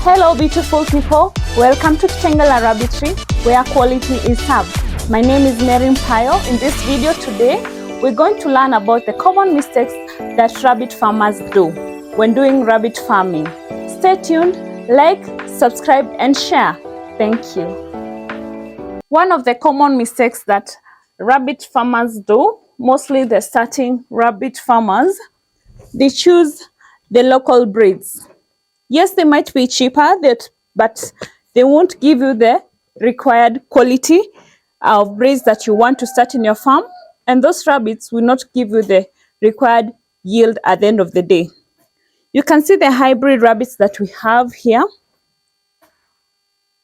Hello beautiful people, welcome to Kitengela Rabbitry, where quality is served. My name is Mary Mpayo. In this video today, we're going to learn about the common mistakes that rabbit farmers do when doing rabbit farming. Stay tuned, like, subscribe and share. Thank you. One of the common mistakes that rabbit farmers do, mostly the starting rabbit farmers, they choose the local breeds. Yes, they might be cheaper, but they won't give you the required quality of breeds that you want to start in your farm. And those rabbits will not give you the required yield at the end of the day. You can see the hybrid rabbits that we have here.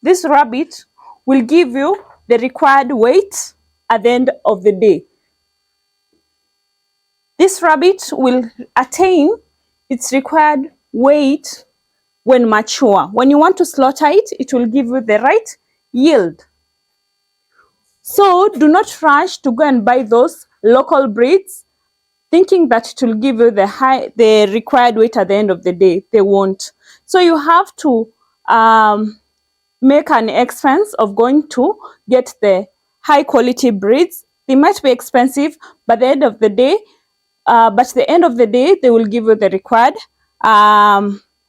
This rabbit will give you the required weight at the end of the day. This rabbit will attain its required weight when mature. When you want to slaughter it, it will give you the right yield. So do not rush to go and buy those local breeds thinking that it will give you the required weight at the end of the day. They won't. So you have to make an expense of going to get the high quality breeds. They might be expensive, but at the end of the day, they will give you the required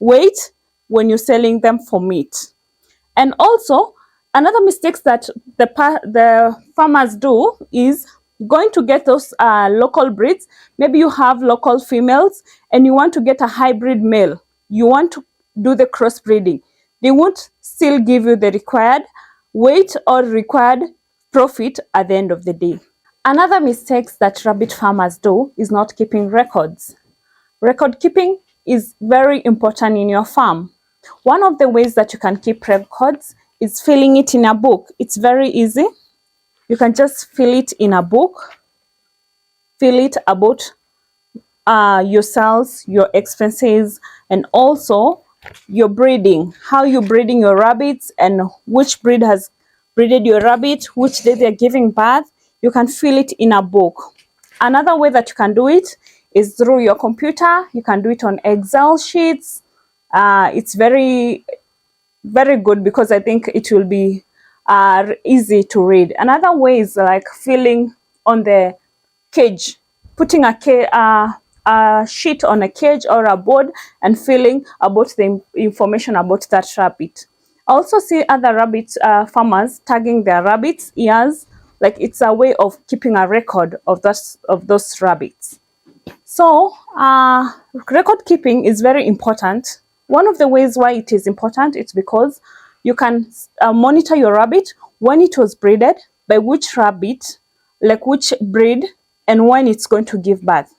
weight when you're selling them for meat. And also, another mistake that the farmers do is going to get those local breeds. Maybe you have local females and you want to get a hybrid male. You want to do the crossbreeding. They won't still give you the required weight or required profit at the end of the day. Another mistake that rabbit farmers do is not keeping records. Record keeping is very important in your farm. One of the ways that you can keep records is filling it in a book. It's very easy. You can just fill it in a book. Fill it about your sales, your expenses, and also your breeding. How you're breeding your rabbits and which breed has breeded your rabbit, which day they're giving birth. You can fill it in a book. Another way that you can do it is through your computer. You can do it on Excel sheets. It's very, very good because I think it will be easy to read. Another way is like filling on the cage, putting a sheet on a cage or a board and filling about the information about that rabbit. I also see other rabbit farmers tagging their rabbits' ears, like it's a way of keeping a record of those rabbits. So record keeping is very important. One of the ways why it is important is because you can monitor your rabbit when it was breeded, by which rabbit, like which breed, and when it's going to give birth.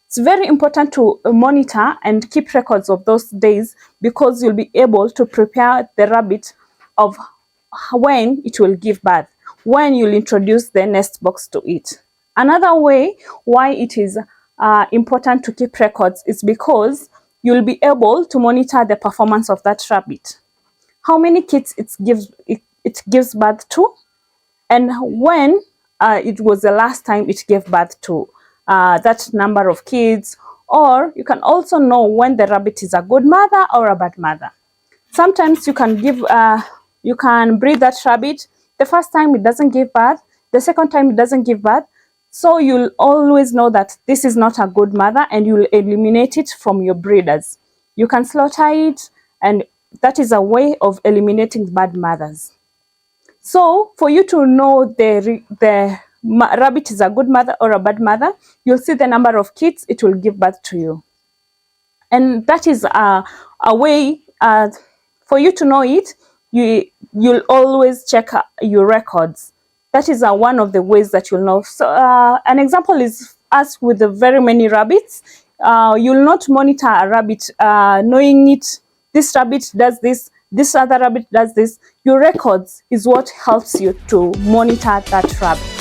It's very important to monitor and keep records of those days because you'll be able to prepare the rabbit of when it will give birth, when you'll introduce the nest box to it. Another way why it is important to keep records is because you'll be able to monitor the performance of that rabbit. How many kids it gives birth to, and when it was the last time it gave birth to that number of kids. Or you can also know when the rabbit is a good mother or a bad mother. Sometimes you can breed that rabbit. The first time it doesn't give birth, the second time it doesn't give birth. So you'll always know that this is not a good mother and you'll eliminate it from your breeders. You can slaughter it, and that is a way of eliminating bad mothers. So for you to know the rabbit is a good mother or a bad mother, you'll see the number of kids it will give birth to you. And that is a way for you to know it. You'll always check your records. That is one of the ways that you'll know. So an example is us with the very many rabbits. You'll not monitor a rabbit knowing it. This rabbit does this. This other rabbit does this. Your records is what helps you to monitor that rabbit.